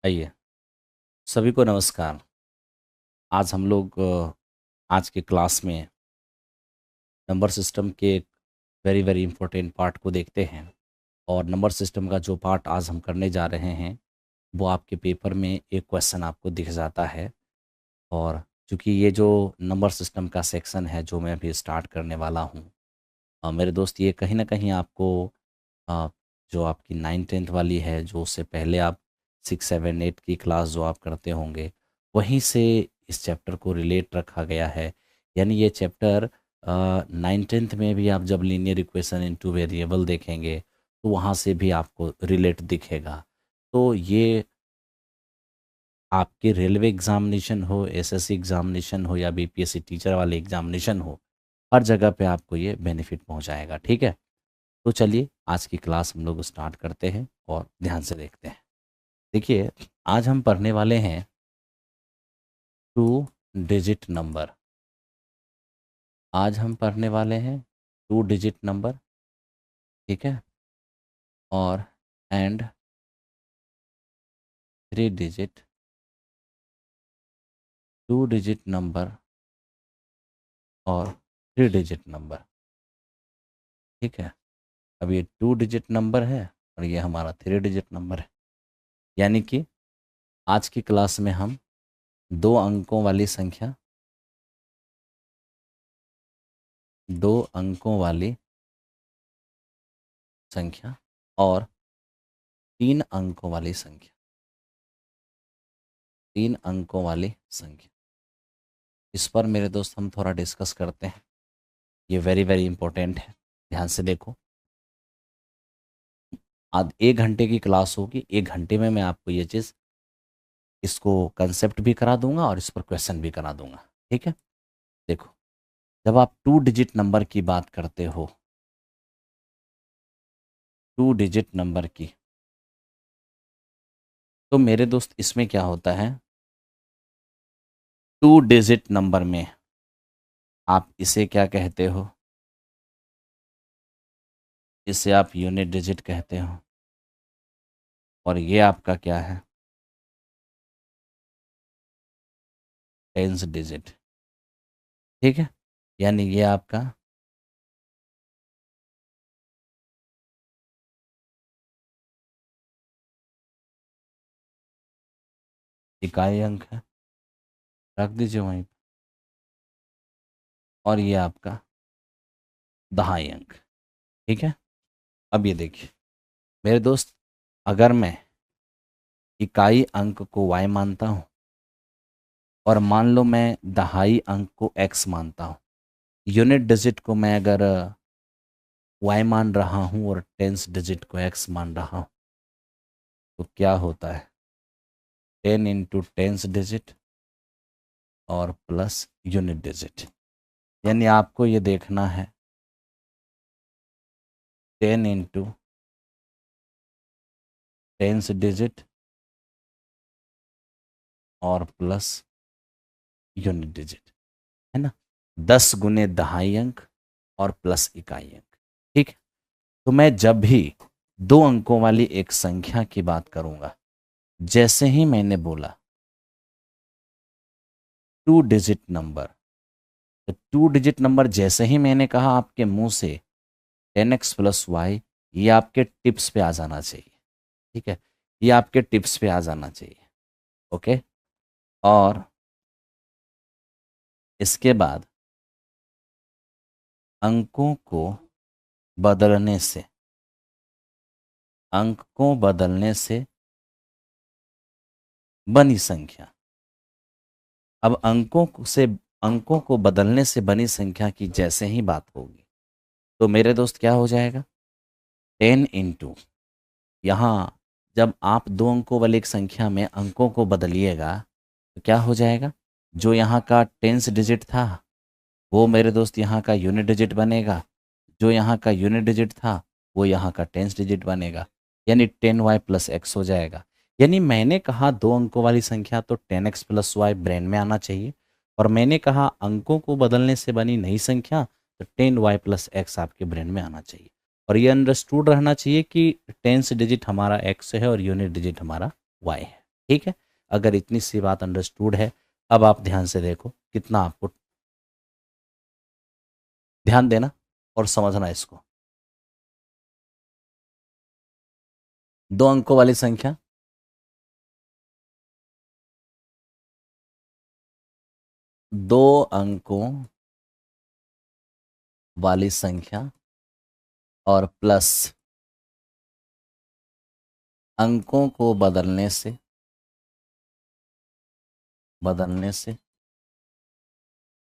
आइए, सभी को नमस्कार। आज हम लोग आज के क्लास में नंबर सिस्टम के एक वेरी वेरी इंपॉर्टेंट पार्ट को देखते हैं। और नंबर सिस्टम का जो पार्ट आज हम करने जा रहे हैं वो आपके पेपर में एक क्वेश्चन आपको दिख जाता है। और चूंकि ये जो नंबर सिस्टम का सेक्शन है जो मैं अभी स्टार्ट करने वाला हूँ, मेरे दोस्त, ये कहीं ना कहीं आपको अ, जो आपकी 9th 10th वाली है, जो उससे पहले आप 6 7 8 की क्लास जो आप करते होंगे, वहीं से इस चैप्टर को रिलेट रखा गया है। यानी ये चैप्टर 9th 10th में भी आप जब लीनियर इक्वेशन इनटू वेरिएबल देखेंगे तो वहाँ से भी आपको रिलेट दिखेगा। तो ये आपके रेलवे एग्जामिनेशन हो, एसएससी एग्जामिनेशन हो या बीपीएससी टीचर वाले एग्जामिनेशन हो, हर जगह पे आपको ये बेनिफिट पहुंचाएगा। ठीक है, तो चलिए आज की क्लास हम लोग स्टार्ट करते हैं और ध्यान से देखते हैं। देखिए, आज हम पढ़ने वाले हैं 2 डिजिट नंबर। आज हम पढ़ने वाले हैं 2 डिजिट नंबर। ठीक है, और एंड 3 डिजिट 2 डिजिट नंबर और 3 डिजिट नंबर। ठीक है, अब ये 2 डिजिट नंबर है और ये हमारा 3 डिजिट नंबर है। यानी कि आज की क्लास में हम 2 अंकों वाली संख्या, 2 अंकों वाली संख्या और 3 अंकों वाली संख्या, 3 अंकों वाली संख्या, इस पर मेरे दोस्त हम थोड़ा डिस्कस करते हैं। ये वेरी वेरी इंपॉर्टेंट है, ध्यान से देखो। आज 1 घंटे की क्लास होगी, 1 घंटे में मैं आपको ये चीज़, इसको कंसेप्ट भी करा दूंगा और इस पर क्वेश्चन भी करा दूंगा। ठीक है, देखो, जब आप 2 डिजिट नंबर की बात करते हो, 2 डिजिट नंबर की, तो मेरे दोस्त इसमें क्या होता है, 2 डिजिट नंबर में आप इसे क्या कहते हो, इसे आप यूनिट डिजिट कहते हो। और ये आपका क्या है, 10th डिजिट। ठीक है, यानी ये आपका इकाई अंक है, रख दीजिए वहीं पे। और ये आपका दहाई अंक। ठीक है, अब ये देखिए मेरे दोस्त, अगर मैं इकाई अंक को y मानता हूँ और मान लो मैं दहाई अंक को x मानता हूँ, यूनिट डिजिट को मैं अगर y मान रहा हूँ और 10th डिजिट को x मान रहा हूँ, तो क्या होता है, 10 × 10th डिजिट और प्लस यूनिट डिजिट। यानी आपको ये देखना है 10 × 10th डिजिट और प्लस यूनिट डिजिट, है ना, 10 × 10 और प्लस इकाई अंक। ठीक है, तो मैं जब भी 2 अंकों वाली एक संख्या की बात करूंगा, जैसे ही मैंने बोला 2 डिजिट नंबर, तो 2 डिजिट नंबर जैसे ही मैंने कहा, आपके मुंह से 10x + y, ये आपके टिप्स पे आ जाना चाहिए। ठीक है, ये आपके टिप्स पे आ जाना चाहिए। ओके, और इसके बाद अंकों को बदलने से, अंक को बदलने से बनी संख्या। अब अंकों को बदलने से बनी संख्या की जैसे ही बात होगी, तो मेरे दोस्त क्या हो जाएगा, 10 × यहाँ जब आप 2 अंकों वाली एक संख्या में अंकों को बदलिएगा तो क्या हो जाएगा, जो यहाँ का 10th डिजिट था वो मेरे दोस्त यहाँ का यूनिट डिजिट बनेगा, जो यहाँ का यूनिट डिजिट था वो यहाँ का 10th डिजिट बनेगा, यानी 10y + x हो जाएगा। यानी मैंने कहा 2 अंकों वाली संख्या तो 10x + y ब्रेन में आना चाहिए, और मैंने कहा अंकों को बदलने से बनी नई संख्या तो 10y + x आपके ब्रेन में आना चाहिए। और ये अंडरस्टूड रहना चाहिए कि 10th डिजिट हमारा x है और यूनिट डिजिट हमारा y है। ठीक है, अगर इतनी सी बात अंडरस्टूड है, अब आप ध्यान से देखो कितना आपको ध्यान देना और समझना इसको। 2 अंकों वाली संख्या, 2 अंकों वाली संख्या और प्लस अंकों को बदलने से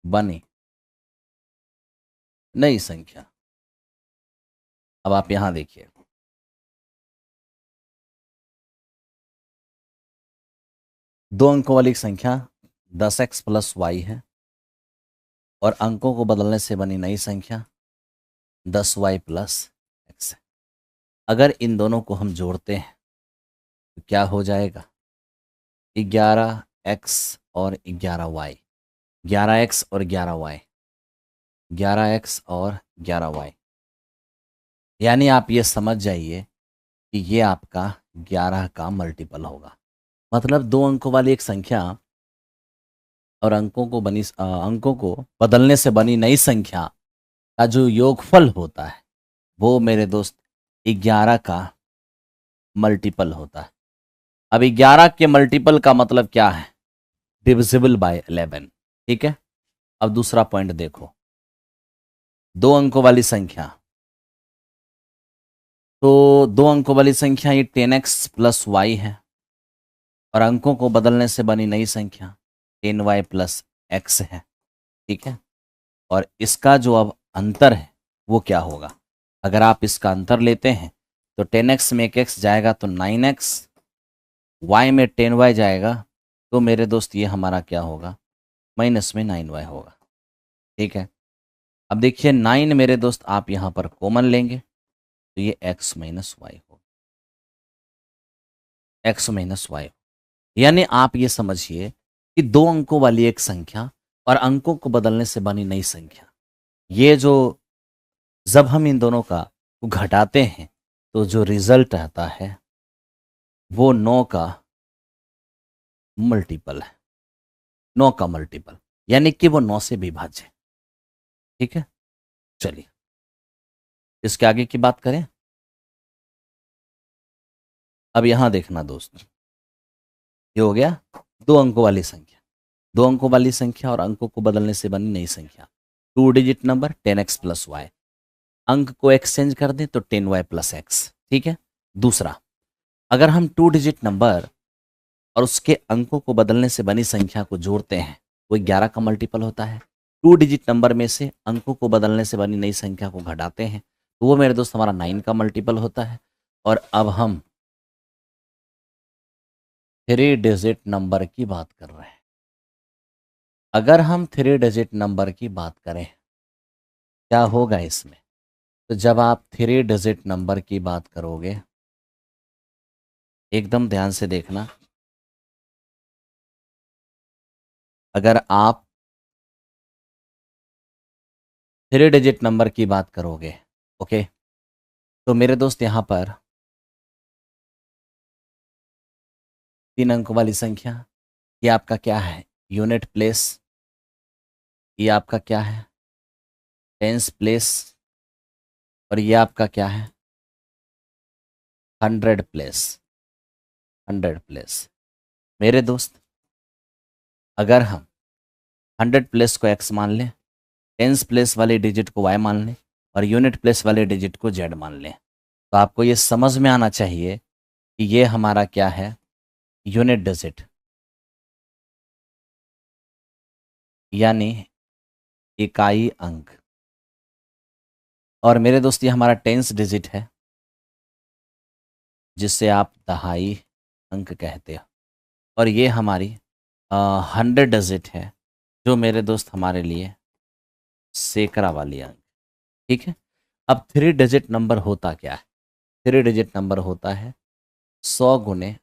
बनी नई संख्या। अब आप यहां देखिए, 2 अंकों वाली संख्या 10x+y है और अंकों को बदलने से बनी नई संख्या 10y+x है। अगर इन दोनों को हम जोड़ते हैं तो क्या हो जाएगा? 11x और 11y, 11x और 11y, 11x और 11y। यानी आप ये समझ जाइए कि ये आपका 11 का मल्टीपल होगा। मतलब 2 अंकों वाली एक संख्या और अंकों को बदलने से बनी नई संख्या का जो योगफल होता है वो मेरे दोस्त 11 का मल्टीपल होता है। अब 11 के मल्टीपल का मतलब क्या है? Divisible by 11। ठीक है, अब दूसरा पॉइंट देखो, 2 अंकों वाली संख्या, तो 2 अंकों वाली संख्या ये 10x+y है और अंकों को बदलने से बनी नई संख्या 10y+x है। ठीक है, और इसका जो अब अंतर है वो क्या होगा? अगर आप इसका अंतर लेते हैं तो 10x में एक x जाएगा तो 9x, y में 10y जाएगा तो मेरे दोस्त ये हमारा क्या होगा? माइनस में 9y होगा। ठीक है, अब देखिए 9 मेरे दोस्त आप यहाँ पर कॉमन लेंगे तो ये x-y होगा, x-y। यानी आप ये समझिए कि 2 अंकों वाली एक संख्या और अंकों को बदलने से बनी नई संख्या, ये जो जब हम इन दोनों का घटाते हैं तो जो रिजल्ट आता है वो 9 का मल्टीपल है। 9 का मल्टीपल यानी कि वो 9 से विभाज्य है। ठीक है, चलिए इसके आगे की बात करें। अब यहां देखना दोस्त, ये हो गया 2 अंकों वाली संख्या, 2 अंकों वाली संख्या और अंकों को बदलने से बनी नई संख्या, 2 डिजिट नंबर 10x+y। अंक को एक्सचेंज कर दें तो 10y+x। ठीक है, दूसरा, अगर हम 2 डिजिट नंबर और उसके अंकों को बदलने से बनी संख्या को जोड़ते हैं वो 11 का मल्टीपल होता है। 2 डिजिट नंबर में से अंकों को बदलने से बनी नई संख्या को घटाते हैं तो वो मेरे दोस्त हमारा 9 का मल्टीपल होता है। और अब हम 3 डिजिट नंबर की बात कर रहे हैं। अगर हम 3 डिजिट नंबर की बात करें क्या होगा इसमें? तो जब आप 3 डिजिट नंबर की बात करोगे, एकदम ध्यान से देखना, अगर आप 3 डिजिट नंबर की बात करोगे, ओके, तो मेरे दोस्त यहाँ पर 3 अंकों वाली संख्या, ये आपका क्या है? Unit place. ये आपका क्या है? Tens place. और ये आपका क्या है? 100 प्लेस। 100 प्लेस। मेरे दोस्त अगर हम 100 प्लेस को x मान लें, टेंस प्लेस वाले डिजिट को y मान लें और यूनिट प्लेस वाले डिजिट को z मान लें तो आपको ये समझ में आना चाहिए कि ये हमारा क्या है? यूनिट डिजिट यानी इकाई अंक। और मेरे दोस्त ये हमारा टेंस डिजिट है जिसे आप दहाई अंक कहते हो। और ये हमारी 100 डिजिट है जो मेरे दोस्त हमारे लिए सैकड़ा वाली अंक। ठीक है, अब 3 डिजिट नंबर होता क्या है? 3 डिजिट नंबर होता है 100 गुने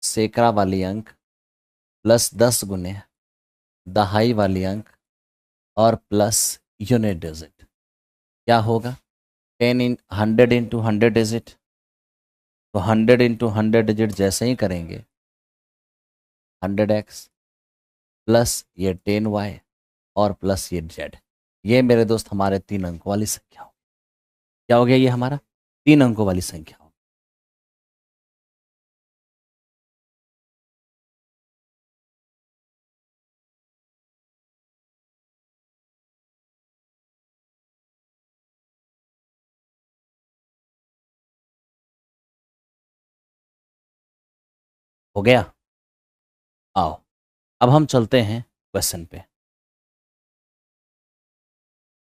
सैकड़ा वाली अंक प्लस 10 गुने दहाई वाली अंक और प्लस यूनिट डिजिट। क्या होगा? 100 इंटू 100 डिजिट। तो 100 इंटू 100 डिजिट जैसे ही करेंगे 100x प्लस ये 10y और प्लस ये z। ये मेरे दोस्त हमारे 3 अंकों वाली संख्या हो। क्या हो गया? ये हमारा 3 अंकों वाली संख्या हो गया। आओ अब हम चलते हैं क्वेश्चन पे।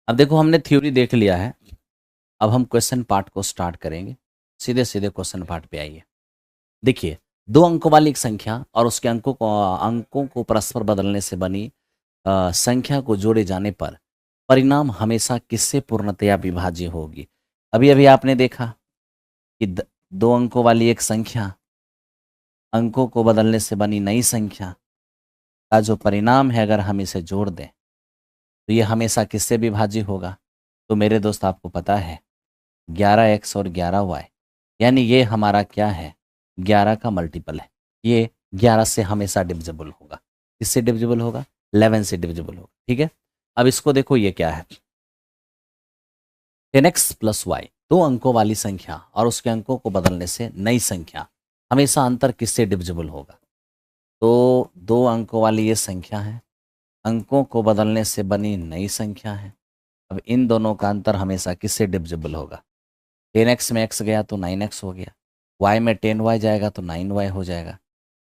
अब देखो हमने थ्योरी देख लिया है, अब हम क्वेश्चन पार्ट को स्टार्ट करेंगे। सीधे सीधे क्वेश्चन पार्ट पे आइए। देखिए, 2 अंकों वाली एक संख्या और उसके अंकों को परस्पर बदलने से बनी संख्या को जोड़े जाने पर परिणाम हमेशा किससे पूर्णतया विभाज्य होगी? अभी अभी आपने देखा कि 2 अंकों वाली एक संख्या अंकों को बदलने से बनी नई संख्या का जो परिणाम है, अगर हम इसे जोड़ दें तो ये हमेशा किससे विभाज्य होगा? तो मेरे दोस्त आपको पता है 11x और 11y, यानी ये हमारा क्या है? 11 का मल्टीपल है। ये 11 से हमेशा डिविजिबल होगा। किससे डिविजिबल होगा? 11 से डिविजिबल होगा। ठीक है, अब इसको देखो, ये क्या है? 10x प्लस वाई, 2 अंकों वाली संख्या और उसके अंकों को बदलने से नई संख्या, हमेशा अंतर किससे डिविजिबल होगा? तो 2 अंकों वाली ये संख्या है, अंकों को बदलने से बनी नई संख्या है। अब इन दोनों का अंतर हमेशा किससे डिविजिबल होगा? 10x में x गया तो 9x हो गया, y में 10y जाएगा तो 9y हो जाएगा,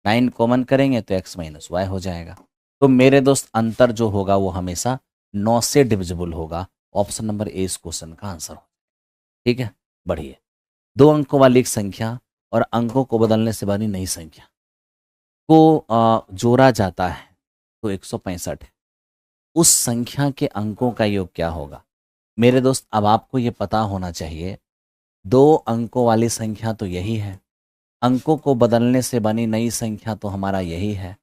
9 कॉमन करेंगे तो x माइनस वाई हो जाएगा। तो मेरे दोस्त अंतर जो होगा वो हमेशा 9 से डिविजिबल होगा। ऑप्शन नंबर ए इस क्वेश्चन का आंसर हो। ठीक है, बढ़िए। 2 अंकों वाली एक संख्या और अंकों को बदलने से बनी नई संख्या को जोड़ा जाता है तो 165 है। उस संख्या के अंकों का योग क्या होगा? मेरे दोस्त अब आपको ये पता होना चाहिए, 2 अंकों वाली संख्या तो यही है, अंकों को बदलने से बनी नई संख्या तो हमारा यही है।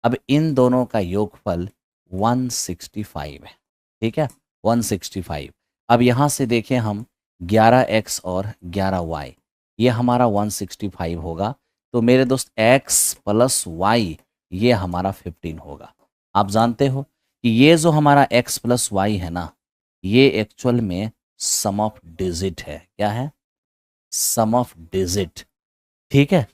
अब इन दोनों का योगफल 165 है। ठीक है, 165। अब यहाँ से देखें हम 11x और 11y, ये हमारा 165 होगा। तो मेरे दोस्त x प्लस वाई ये हमारा 15 होगा। आप जानते हो कि ये जो हमारा x प्लस वाई है ना, ये एक्चुअल में सम ऑफ डिजिट है। क्या है? सम ऑफ डिजिट। ठीक है,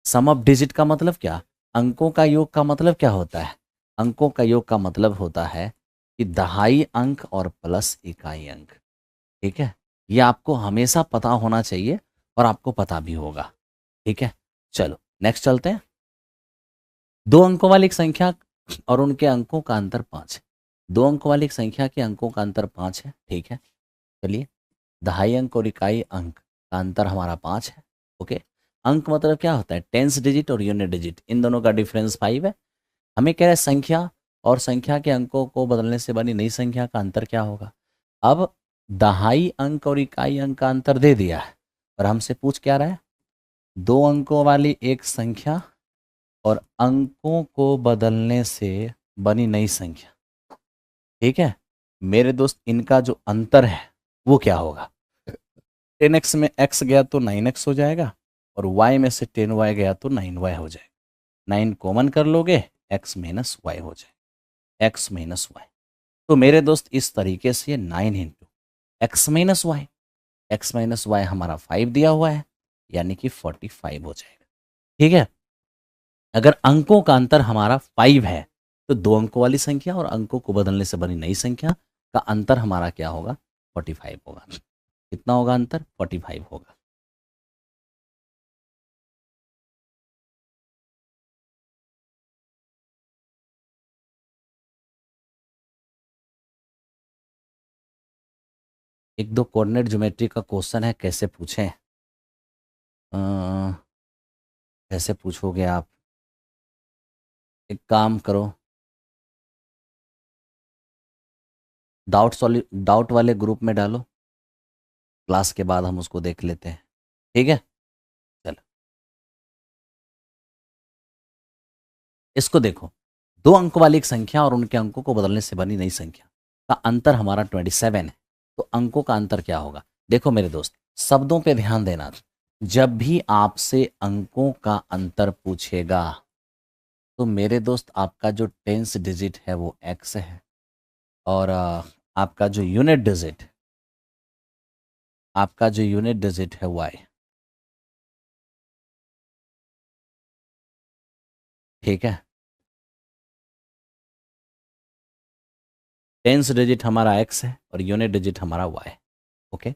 सम ऑफ डिजिट का मतलब क्या? अंकों का योग का मतलब क्या होता है? अंकों का योग का मतलब होता है कि दहाई अंक और प्लस इकाई अंक। ठीक है, ये आपको हमेशा पता होना चाहिए और आपको पता भी होगा। ठीक है, चलो नेक्स्ट चलते हैं। 2 अंकों वाली एक संख्या और उनके अंकों का अंतर 5 है। 2 अंकों वाली एक संख्या के अंकों का अंतर 5 है। ठीक है, चलिए, दहाई अंक और इकाई अंक का अंतर हमारा 5 है। ओके, अंक मतलब क्या होता है? टेंस डिजिट और यूनिट डिजिट, इन दोनों का डिफरेंस 5 है। हमें कह रहे हैं संख्या और संख्या के अंकों को बदलने से बनी नई संख्या का अंतर क्या होगा? अब दहाई अंक और इकाई अंक का अंतर दे दिया है और हमसे पूछ क्या रहा है? 2 अंकों वाली एक संख्या और अंकों को बदलने से बनी नई संख्या। ठीक है, मेरे दोस्त इनका जो अंतर है वो क्या होगा? 10x में x गया तो 9x हो जाएगा और y में से 10y गया तो 9y हो जाएगा। 9 कॉमन कर लोगे, x माइनस वाई हो जाएगा, x माइनस वाई। तो मेरे दोस्त इस तरीके से 9 into x minus y, x minus y हमारा 5 दिया हुआ है, यानी कि 45 हो जाएगा। ठीक है, अगर अंकों का अंतर हमारा 5 है तो 2 अंकों वाली संख्या और अंकों को बदलने से बनी नई संख्या का अंतर हमारा क्या होगा? 45 होगा। कितना होगा अंतर? 45 होगा। एक दो कोऑर्डिनेट ज्योमेट्री का क्वेश्चन है, कैसे पूछें? कैसे पूछोगे आप? एक काम करो, डाउट वाले ग्रुप में डालो, क्लास के बाद हम उसको देख लेते हैं। ठीक है, चलो इसको देखो। 2 अंक वाली एक संख्या और उनके अंकों को बदलने से बनी नई संख्या का अंतर हमारा 27 है। तो अंकों का अंतर क्या होगा? देखो मेरे दोस्त, शब्दों पे ध्यान देना। जब भी आपसे अंकों का अंतर पूछेगा तो मेरे दोस्त आपका जो टेंस डिजिट है वो x है, और आपका जो यूनिट डिजिट है y। ठीक है, टेंस डिजिट हमारा x है और यूनिट डिजिट हमारा y। ओके,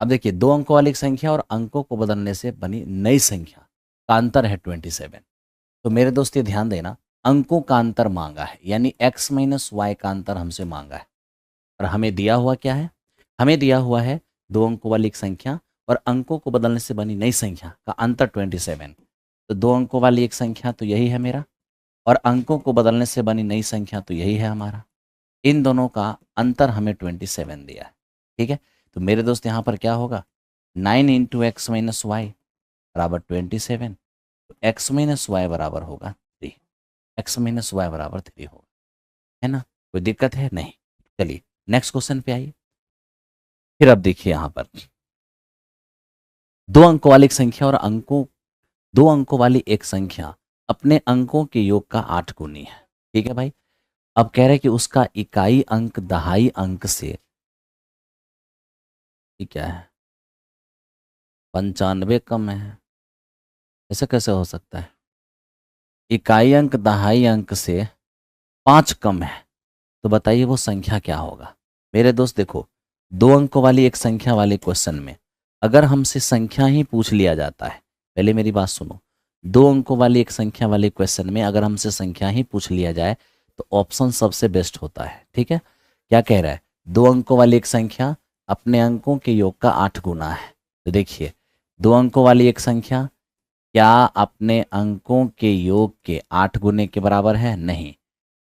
अब देखिए, दो अंकों वाली संख्या और अंकों को बदलने से बनी नई संख्या का अंतर है 27। तो मेरे दोस्त ये ध्यान देना, अंकों का अंतर मांगा है, यानी x माइनस वाई का अंतर हमसे मांगा है। और हमें दिया हुआ क्या है? हमें दिया हुआ है दो अंकों वाली एक संख्या और अंकों को बदलने से बनी नई संख्या का अंतर 27। तो दो अंकों वाली एक संख्या तो यही है मेरा, और अंकों को बदलने से बनी नई संख्या तो यही है हमारा। इन दोनों का अंतर हमें 27 दिया है। ठीक है, तो मेरे दोस्त यहाँ पर क्या होगा? 9 इंटू एक्स माइनस वाई बराबर 27। तो एक्स माइनस वाई बराबर होगा 3। एक्स माइनस वाई बराबर 3 होगा, है ना? कोई दिक्कत है? नहीं। चलिए नेक्स्ट क्वेश्चन पे आइए। फिर अब देखिए यहाँ पर, दो अंकों वाली एक संख्या और दो अंकों वाली एक संख्या अपने अंकों के योग का 8 गुनी है। ठीक है भाई, अब कह रहे हैं कि उसका इकाई अंक दहाई अंक से, ये क्या है, 95 कम है। ऐसा कैसे हो सकता है? इकाई अंक दहाई अंक से 5 कम है, तो बताइए वो संख्या क्या होगा? मेरे दोस्त देखो, दो अंकों वाली एक संख्या वाले क्वेश्चन में अगर हमसे संख्या ही पूछ लिया जाता है, पहले मेरी बात सुनो, दो अंकों वाली एक संख्या वाले क्वेश्चन में अगर हमसे संख्या ही पूछ लिया जाए तो ऑप्शन सबसे बेस्ट होता है। ठीक है, क्या कह रहा है? दो अंकों वाली एक संख्या अपने अंकों के योग का 8 गुना है। तो देखिए, दो अंकों वाली एक संख्या क्या अपने अंकों के योग के 8 गुने के बराबर है? नहीं।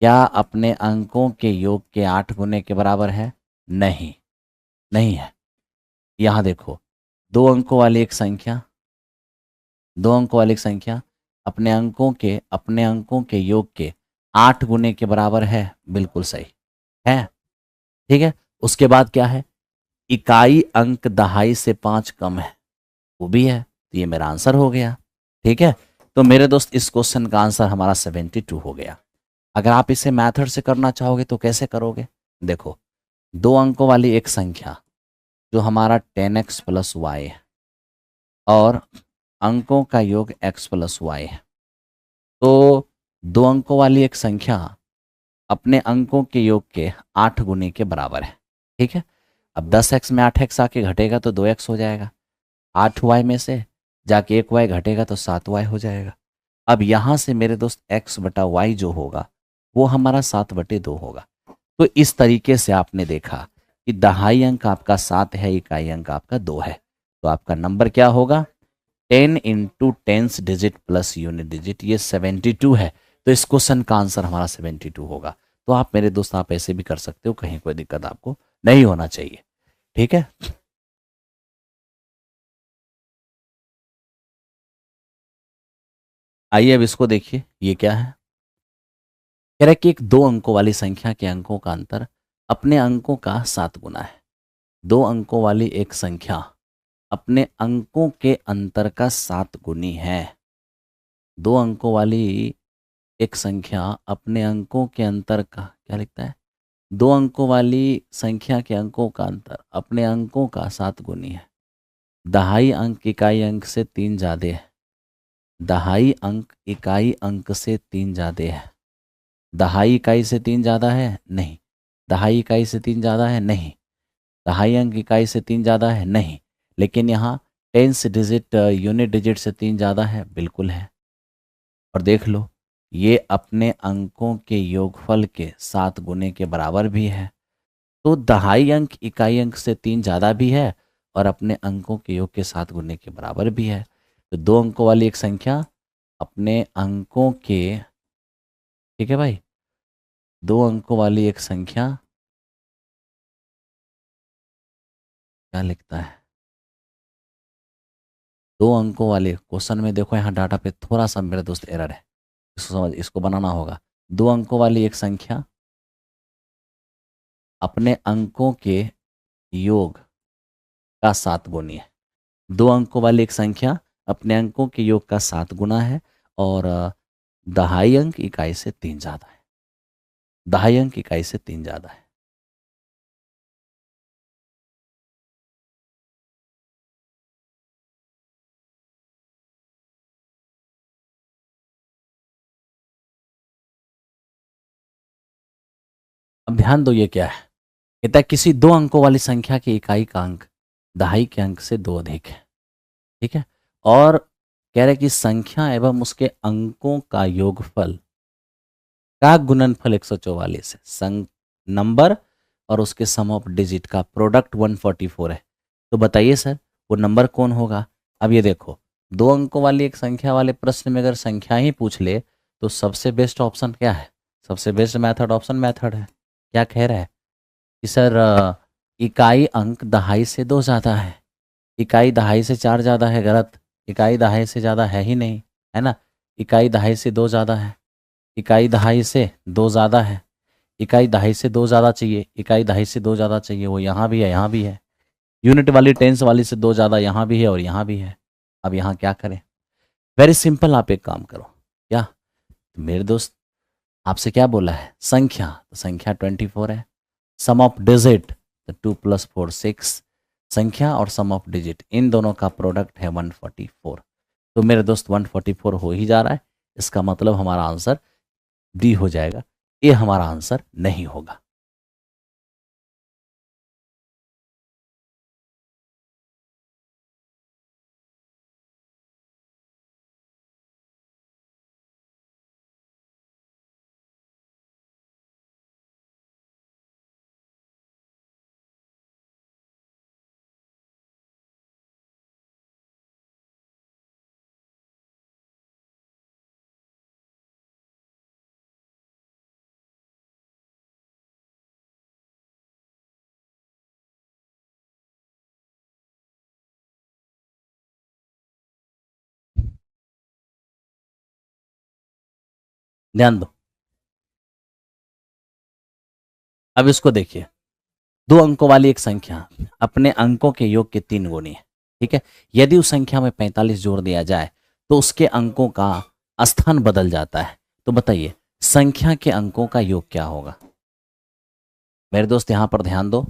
क्या अपने अंकों के योग के 8 गुने के बराबर है? नहीं, नहीं है। यहाँ देखो, दो अंकों वाली एक संख्या, दो अंकों वाली एक संख्या अपने अंकों के योग के 8 गुने के बराबर है। बिल्कुल सही है। ठीक है, उसके बाद क्या है? इकाई अंक दहाई से 5 कम है, वो भी है। तो ये मेरा आंसर हो गया। ठीक है, तो मेरे दोस्त इस क्वेश्चन का आंसर हमारा 72 हो गया। अगर आप इसे मैथड से करना चाहोगे तो कैसे करोगे? देखो, दो अंकों वाली एक संख्या जो हमारा 10x प्लस वाई है और अंकों का योग x प्लस वाई है, तो दो अंकों वाली एक संख्या अपने अंकों के योग के 8 गुने के बराबर है। ठीक है, अब 10x में 8x आके घटेगा तो 2x हो जाएगा, 8y में से जाके 1y घटेगा तो 7y हो जाएगा। अब यहाँ से मेरे दोस्त x बटा y जो होगा वो हमारा 7/2 होगा। तो इस तरीके से आपने देखा कि दहाई अंक आपका 7 है, इकाई अंक आपका 2 है। तो आपका नंबर क्या होगा? 10 into tens digit plus unit digit, ये 72 है। तो इस क्वेश्चन का आंसर हमारा 72 होगा। तो आप मेरे दोस्त आप ऐसे भी कर सकते हो, कहीं कोई दिक्कत आपको नहीं होना चाहिए। ठीक है, आइए अब इसको देखिए, ये क्या है? कह रहा है कि एक दो अंकों वाली संख्या के अंकों का अंतर अपने अंकों का 7 गुना है। दो अंकों वाली एक संख्या अपने अंकों के अंतर का 7 गुनी है। दो अंकों वाली एक संख्या अपने अंकों के अंतर का, क्या लिखता है? दो अंकों वाली संख्या के अंकों का अंतर अपने अंकों का 7 गुनी है। दहाई अंक इकाई अंक से 3 ज्यादा है। दहाई अंक इकाई अंक से 3 ज्यादा है। दहाई इकाई से 3 ज़्यादा है? नहीं। दहाई इकाई से 3 ज़्यादा है? नहीं। दहाई अंक इकाई से 3 ज़्यादा है? नहीं। लेकिन यहाँ टेंस डिजिट यूनिट डिजिट से 3 ज़्यादा है? बिल्कुल है। और देख लो, ये अपने अंकों के योगफल के 7 गुने के बराबर भी है। तो दहाई अंक इकाई अंक से 3 ज़्यादा भी है और अपने अंकों के योग के 7 गुने के बराबर भी है। तो दो अंकों वाली एक संख्या अपने अंकों के, ठीक है भाई, दो अंकों वाली एक संख्या, क्या लिखता है? दो अंकों वाले क्वेश्चन में देखो, यहाँ डाटा पे थोड़ा सा मेरे दोस्त एरर है, इसको समझ, इसको बनाना होगा। दो अंकों वाली एक संख्या अपने अंकों के योग का 7 गुनी है। दो अंकों वाली एक संख्या अपने अंकों के योग का 7 गुना है, और दहाई अंक इकाई से 3 ज़्यादा है, दहाई अंक इकाई से 3 ज़्यादा है। अब ध्यान दो ये क्या है। कहता है किसी 2 अंकों वाली संख्या की इकाई का अंक दहाई के अंक से 2 अधिक है। ठीक है। और कह रहे कि संख्या एवं उसके अंकों का योगफल का गुणनफल 144 है। नंबर और उसके सम ऑफ डिजिट का प्रोडक्ट 144 है। तो बताइए सर वो नंबर कौन होगा। अब ये देखो 2 अंकों वाली एक संख्या वाले प्रश्न में अगर संख्या ही पूछ ले तो सबसे बेस्ट ऑप्शन क्या है, सबसे बेस्ट मेथड ऑप्शन मेथड है। क्या कह रहा है कि सर इकाई अंक दहाई से 2 ज़्यादा है, इकाई दहाई से 4 ज़्यादा है। गलत, इकाई दहाई से ज़्यादा है ही नहीं, है ना। इकाई दहाई से 2 ज़्यादा है, इकाई दहाई से 2 ज़्यादा है, इकाई दहाई से 2 ज़्यादा चाहिए, इकाई दहाई से 2 ज़्यादा चाहिए। वो यहाँ भी है, यहाँ भी है। यूनिट वाली टेंस वाली से 2 ज़्यादा यहाँ भी है और यहाँ भी है। अब यहाँ क्या करें। वेरी सिंपल, आप एक काम करो। क्या तो मेरे दोस्त आपसे क्या बोला है, संख्या, तो संख्या 24 है। सम ऑफ डिजिट तो 2 + 4 6। संख्या और सम ऑफ डिजिट इन दोनों का प्रोडक्ट है 144। तो मेरे दोस्त 144 हो ही जा रहा है। इसका मतलब हमारा आंसर डी हो जाएगा, ये हमारा आंसर नहीं होगा। ध्यान दो, अब इसको देखिए। 2 अंकों वाली एक संख्या अपने अंकों के योग के 3 गुनी है। ठीक है। यदि उस संख्या में 45 जोड़ दिया जाए तो उसके अंकों का स्थान बदल जाता है। तो बताइए संख्या के अंकों का योग क्या होगा। मेरे दोस्त यहां पर ध्यान दो।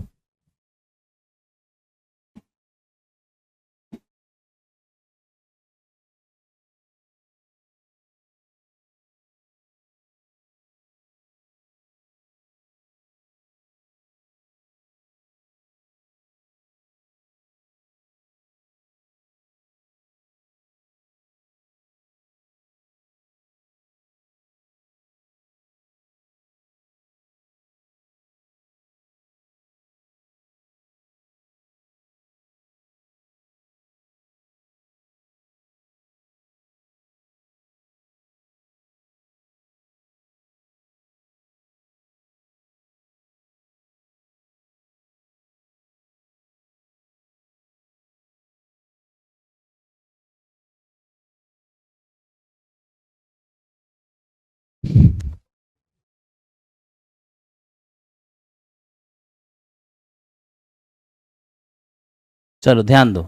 चलो ध्यान दो।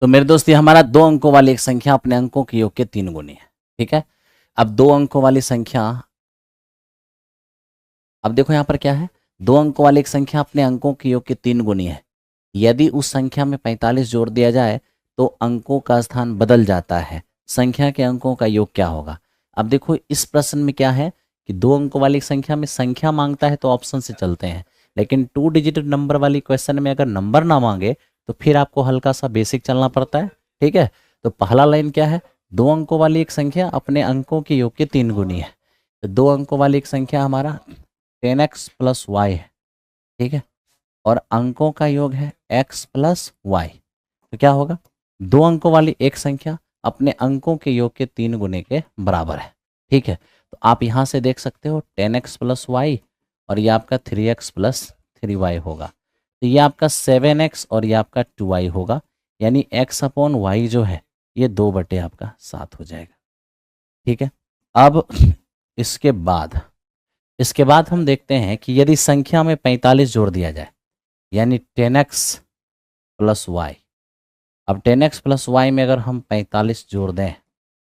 तो मेरे दोस्त ये हमारा 2 अंकों वाली एक संख्या अपने अंकों के योग के 3 गुनी है। ठीक है। अब 2 अंकों वाली संख्या, अब देखो यहां पर क्या है, 2 अंकों वाली एक संख्या अपने अंकों के योग के 3 गुनी है। यदि उस संख्या में 45 जोड़ दिया जाए तो अंकों का स्थान बदल जाता है। संख्या के अंकों का योग क्या होगा। अब देखो इस प्रश्न में क्या है कि 2 अंकों वाली संख्या में संख्या मांगता है तो ऑप्शन से चलते हैं, लेकिन 2 डिजिट नंबर वाली क्वेश्चन में अगर नंबर ना मांगे तो फिर आपको हल्का सा बेसिक चलना पड़ता है। ठीक है। तो पहला लाइन क्या है, 2 अंकों वाली एक संख्या अपने अंकों के योग के 3 गुनी है। तो 2 अंकों वाली एक संख्या हमारा 10x + y है। ठीक है। और अंकों का योग है x + y। तो क्या होगा, 2 अंकों वाली एक संख्या अपने अंकों के योग के 3 गुने के बराबर है। ठीक है। तो आप यहां से देख सकते हो 10x + y और ये आपका 3x + 3y होगा। तो ये आपका 7x और ये आपका 2y होगा। यानी x/y जो है ये 2/, आपका 7 हो जाएगा। ठीक है। अब इसके बाद हम देखते हैं कि यदि संख्या में 45 जोड़ दिया जाए यानी 10x + y, अब 10x प्लस वाई में अगर हम 45 जोड़ दें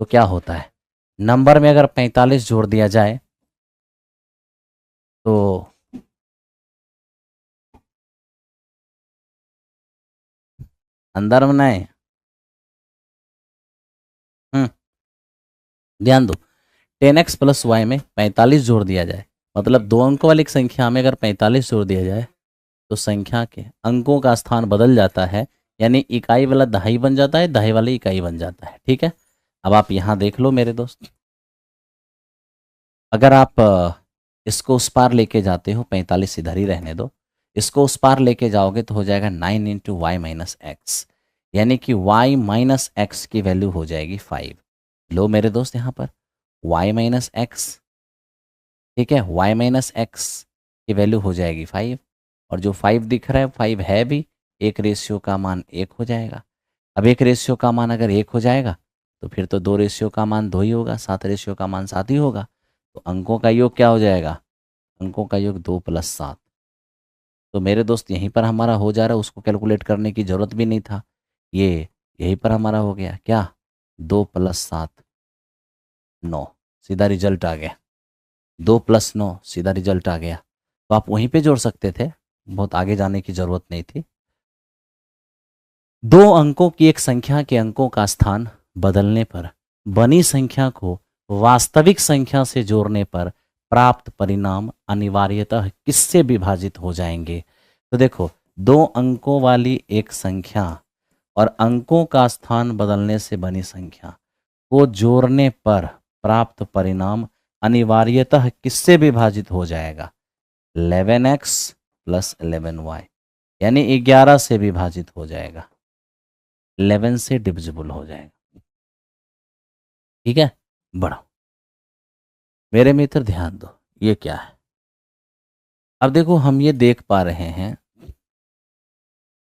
तो क्या होता है, नंबर में अगर 45 जोड़ दिया जाए तो अंदर बनाए, ध्यान दो, 10x प्लस वाई में 45 जोड़ दिया जाए, मतलब दो अंकों वाली एक संख्या में अगर 45 जोड़ दिया जाए तो संख्या के अंकों का स्थान बदल जाता है, यानी इकाई वाला दहाई बन जाता है, दहाई वाली इकाई बन जाता है। ठीक है, अब आप यहाँ देख लो मेरे दोस्त, अगर आप इसको उस पार लेके जाते हो, 45 इधर ही रहने दो, इसको उस पार लेके जाओगे तो हो जाएगा 9 इंटू वाई माइनस एक्स, यानी कि y माइनस एक्स की वैल्यू हो जाएगी 5। लो मेरे दोस्त यहाँ पर y माइनस एक्स, ठीक है, y माइनस एक्स की वैल्यू हो जाएगी 5, और जो 5 दिख रहा है 5 है भी, एक रेशियो का मान 1 हो जाएगा। अब एक रेशियो का मान अगर 1 हो जाएगा तो फिर तो दो रेशियो का मान 2 ही होगा, 7 रेशियो का मान 7 ही होगा, तो अंकों का योग क्या हो जाएगा, अंकों का योग 2 प्लस 7। तो मेरे दोस्त यहीं पर हमारा हो जा रहा है, उसको कैलकुलेट करने की ज़रूरत भी नहीं था, ये यहीं पर हमारा हो गया क्या, 2 प्लस 7 9, सीधा रिजल्ट आ गया, 2 प्लस 9 सीधा रिजल्ट आ गया। तो आप वहीं पे जोड़ सकते थे, बहुत आगे जाने की ज़रूरत नहीं थी। दो अंकों की एक संख्या के अंकों का स्थान बदलने पर बनी संख्या को वास्तविक संख्या से जोड़ने पर प्राप्त परिणाम अनिवार्यतः किससे विभाजित हो जाएंगे। तो देखो, दो अंकों वाली एक संख्या और अंकों का स्थान बदलने से बनी संख्या को जोड़ने पर प्राप्त परिणाम अनिवार्यतः किससे विभाजित हो जाएगा, 11x प्लस 11y, यानी 11 से विभाजित हो जाएगा, 11 से डिविजिबल हो जाएगा। ठीक है, बढ़ो मेरे मित्र, ध्यान दो, ये क्या है। अब देखो, हम ये देख पा रहे हैं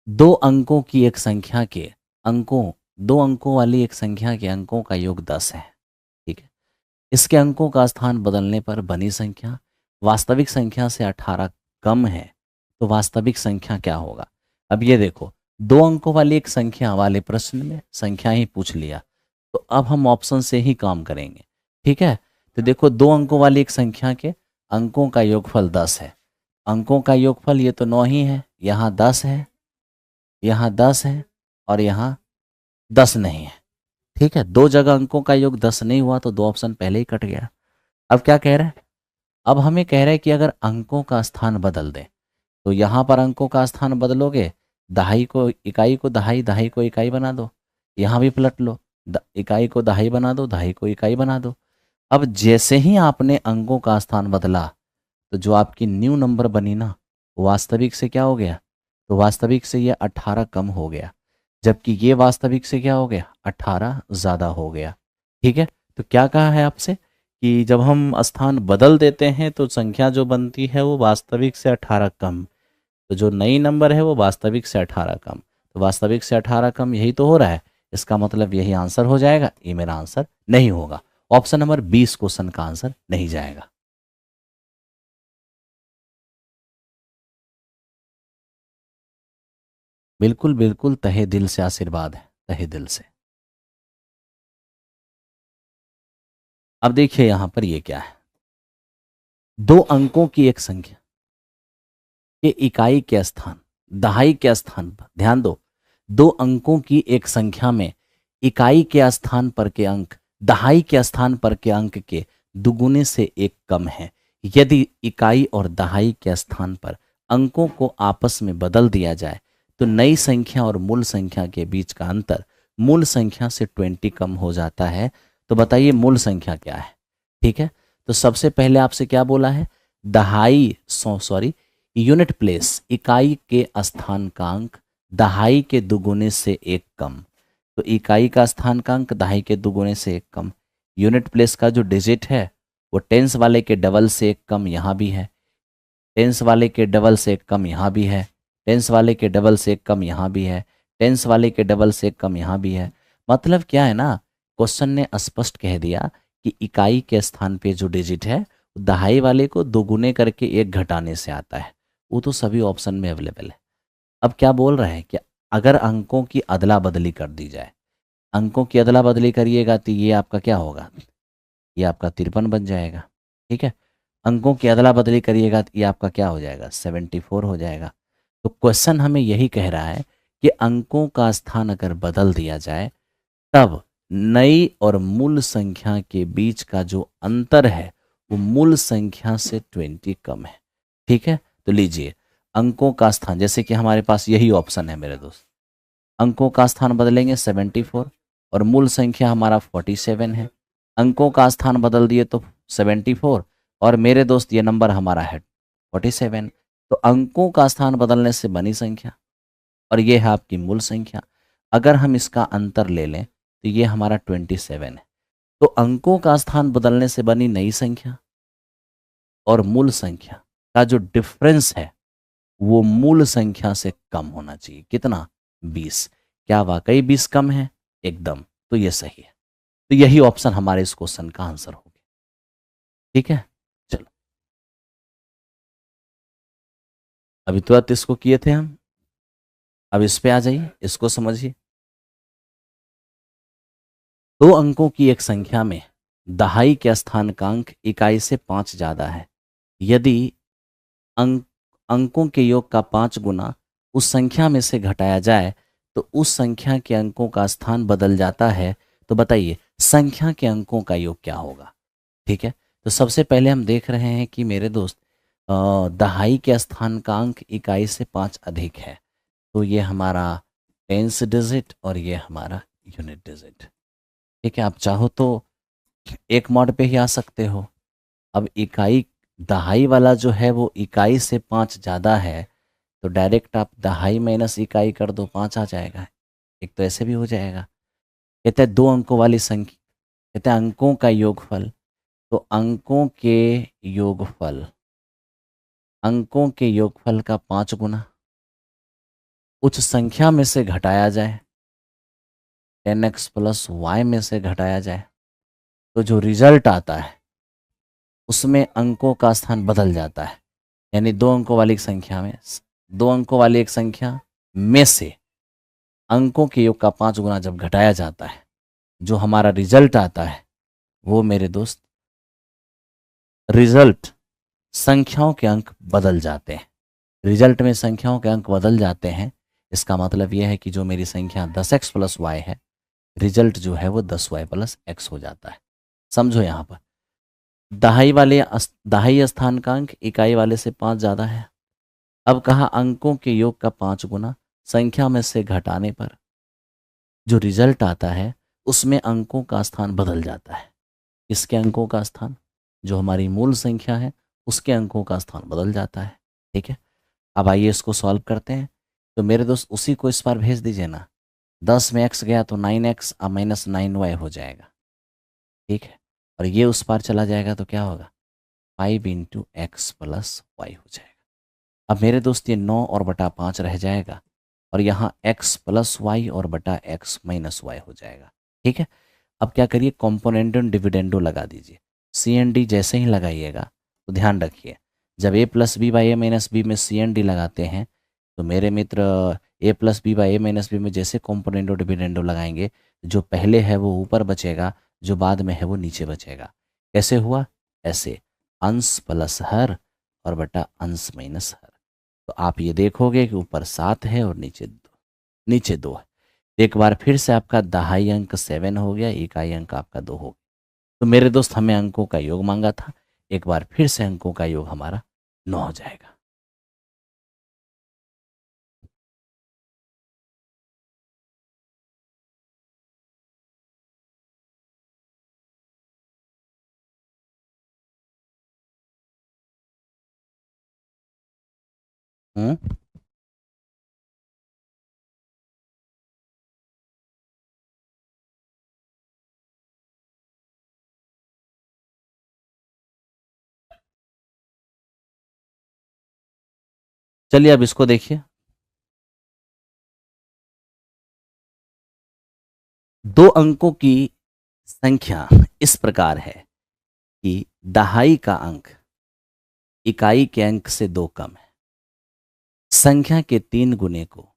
दो अंकों की एक संख्या के अंकों, दो अंकों वाली एक संख्या के अंकों का योग 10 है। ठीक है, इसके अंकों का स्थान बदलने पर बनी संख्या वास्तविक संख्या से 18 कम है, तो वास्तविक संख्या क्या होगा। अब ये देखो, दो अंकों वाली एक संख्या वाले प्रश्न में संख्या ही पूछ लिया, तो अब हम ऑप्शन से ही काम करेंगे। ठीक है, तो देखो, दो अंकों वाली एक संख्या के अंकों का योगफल 10 है, अंकों का योगफल ये तो 9 ही है, यहाँ 10 है, यहाँ 10 है, और यहाँ 10 नहीं है। ठीक है, दो जगह अंकों का योग 10 नहीं हुआ तो दो ऑप्शन पहले ही कट गया। अब क्या कह रहा है, अब हमें कह रहा है कि अगर अंकों का स्थान बदल दें, तो यहाँ पर अंकों का स्थान बदलोगे, दहाई को इकाई को दहाई, दहाई को इकाई बना दो, यहाँ भी पलट लो, इकाई को दहाई बना दो, दहाई को इकाई बना दो। अब जैसे ही आपने अंकों का स्थान बदला तो जो आपकी न्यू नंबर बनी ना, वास्तविक से क्या हो गया, तो वास्तविक से ये 18 कम हो गया, जबकि ये वास्तविक से क्या हो गया, 18 ज़्यादा हो गया। ठीक है, तो क्या कहा है आपसे कि जब हम स्थान बदल देते हैं तो संख्या जो बनती है वो वास्तविक से 18 कम, तो जो नई नंबर है वो वास्तविक से 18 कम, तो वास्तविक से 18 कम यही तो हो रहा है, इसका मतलब यही आंसर हो जाएगा। ये मेरा आंसर नहीं होगा, ऑप्शन नंबर 20 क्वेश्चन का आंसर नहीं जाएगा। बिल्कुल बिल्कुल, तहे दिल से आशीर्वाद है, तहे दिल से। अब देखिए यहां पर ये क्या है, दो अंकों की एक संख्या के इकाई के स्थान दहाई के स्थान पर, ध्यान दो, दो अंकों की एक संख्या में इकाई के स्थान पर के अंक दहाई के स्थान पर के अंक के दुगुने से एक कम है। यदि इकाई और दहाई के स्थान पर अंकों को आपस में बदल दिया जाए तो नई संख्या और मूल संख्या के बीच का अंतर मूल संख्या से 20 कम हो जाता है। तो बताइए मूल संख्या क्या है। ठीक है, तो सबसे पहले आपसे क्या बोला है, दहाई सॉरी यूनिट प्लेस, इकाई के स्थानांक दहाई के दुगुने से एक कम, तो इकाई का स्थानांक दहाई के दुगुने से एक कम, यूनिट प्लेस का जो डिजिट है वो टेंस वाले के डबल से एक कम, यहाँ भी है, टेंस वाले के डबल से एक कम यहाँ भी है, टेंस वाले के डबल से एक कम यहाँ भी है, टेंस वाले के डबल से एक कम यहाँ भी है। मतलब क्या है ना, क्वेश्चन ने स्पष्ट कह दिया कि इकाई के स्थान पे जो डिजिट है दहाई वाले को दोगुने करके एक घटाने से आता है, वो तो सभी ऑप्शन में अवेलेबल है। अब क्या बोल रहे हैं, क्या अगर अंकों की अदला बदली कर दी जाए, अंकों की अदला बदली करिएगा तो ये आपका क्या होगा, ये आपका 53 बन जाएगा। ठीक है, अंकों की अदला बदली करिएगा तो ये आपका क्या हो जाएगा, 74 हो जाएगा। तो क्वेश्चन हमें यही कह रहा है कि अंकों का स्थान अगर बदल दिया जाए तब नई और मूल संख्या के बीच का जो अंतर है वो मूल संख्या से 20 कम है। ठीक है, तो लीजिए अंकों का स्थान, जैसे कि हमारे पास यही ऑप्शन है मेरे दोस्त, अंकों का स्थान बदलेंगे 74 और मूल संख्या हमारा 47 है। अंकों का स्थान बदल दिए तो 74 और मेरे दोस्त ये नंबर हमारा है 47। तो अंकों का स्थान बदलने से बनी संख्या और ये है आपकी मूल संख्या। अगर हम इसका अंतर ले लें तो ये हमारा 27 है। तो अंकों का स्थान बदलने से बनी नई संख्या और मूल संख्या का जो डिफरेंस है वो मूल संख्या से कम होना चाहिए। कितना, 20। क्या वाकई 20 कम है? एकदम। तो ये सही है। तो यही ऑप्शन हमारे इस क्वेश्चन का आंसर होगा। ठीक है, चलो अभी तुरंत इसको किए थे हम, अब इस पे आ जाइए, इसको समझिए। दो अंकों की एक संख्या में दहाई के स्थानांक इकाई से 5 ज्यादा है। यदि अंक अंकों के योग का 5 गुना उस संख्या में से घटाया जाए तो उस संख्या के अंकों का स्थान बदल जाता है। तो बताइए संख्या के अंकों का योग क्या होगा। ठीक है, तो सबसे पहले हम देख रहे हैं कि मेरे दोस्त दहाई के स्थानांक इकाई से 5 अधिक है। तो ये हमारा टेंस डिजिट और ये हमारा यूनिट डिजिट। ठीक है, आप चाहो तो एक मॉड पे ही आ सकते हो। अब इकाई दहाई वाला जो है वो इकाई से 5 ज़्यादा है तो डायरेक्ट आप दहाई माइनस इकाई कर दो, 5 आ जाएगा। एक तो ऐसे भी हो जाएगा। कहते हैं दो अंकों वाली संख्या, कहते हैं अंकों का योगफल। तो अंकों के योगफल का 5 गुना उच्च संख्या में से घटाया जाए, 10x प्लस वाई में से घटाया जाए, तो जो रिजल्ट आता है उसमें अंकों का स्थान बदल जाता है। यानी दो अंकों वाली एक संख्या में, दो अंकों वाली एक संख्या में से अंकों के योग का 5 गुना जब घटाया जाता है, जो हमारा रिजल्ट आता है वो मेरे दोस्त रिजल्ट संख्याओं के अंक बदल जाते हैं। रिजल्ट में संख्याओं के अंक बदल जाते हैं, इसका मतलब यह है कि जो मेरी संख्या 10x प्लस वाई है, रिजल्ट जो है वो 10y प्लस एक्स हो जाता है। समझो यहाँ पर दहाई स्थानांक इकाई वाले से 5 ज़्यादा है। अब कहा अंकों के योग का 5 गुना संख्या में से घटाने पर जो रिजल्ट आता है उसमें अंकों का स्थान बदल जाता है। इसके अंकों का स्थान, जो हमारी मूल संख्या है उसके अंकों का स्थान बदल जाता है। ठीक है, अब आइए इसको सॉल्व करते हैं। तो मेरे दोस्त उसी को इस बार भेज दीजिए ना। 10 में x गया तो 9x माइनस 9y हो जाएगा। ठीक है, और ये उस पार चला जाएगा तो क्या होगा, 5 इंटू एक्स प्लस वाई हो जाएगा। अब मेरे दोस्त ये 9 और बटा 5 रह जाएगा और यहाँ x प्लस वाई और बटा x माइनस वाई हो जाएगा। ठीक है, अब क्या करिए, कॉम्पोनेंडो डिविडेंडो लगा दीजिए। सी एन डी जैसे ही लगाइएगा तो ध्यान रखिए, जब a plus b by a minus b में सी एन डी लगाते हैं तो मेरे मित्र a plus b by a minus b में जैसे कॉम्पोनेंडो डिविडेंडो लगाएंगे, जो पहले है वो ऊपर बचेगा, जो बाद में है वो नीचे बचेगा। कैसे हुआ, ऐसे अंश प्लस हर और बटा अंश माइनस हर। तो आप ये देखोगे कि ऊपर 7 है और नीचे 2 है। एक बार फिर से आपका दहाई अंक 7 हो गया, इकाई अंक आपका 2 हो गया। तो मेरे दोस्त हमें अंकों का योग मांगा था, एक बार फिर से अंकों का योग हमारा 9 हो जाएगा। हम्म, चलिए अब इसको देखिए। दो अंकों की संख्या इस प्रकार है कि दहाई का अंक इकाई के अंक से 2 कम है। संख्या के 3 गुने को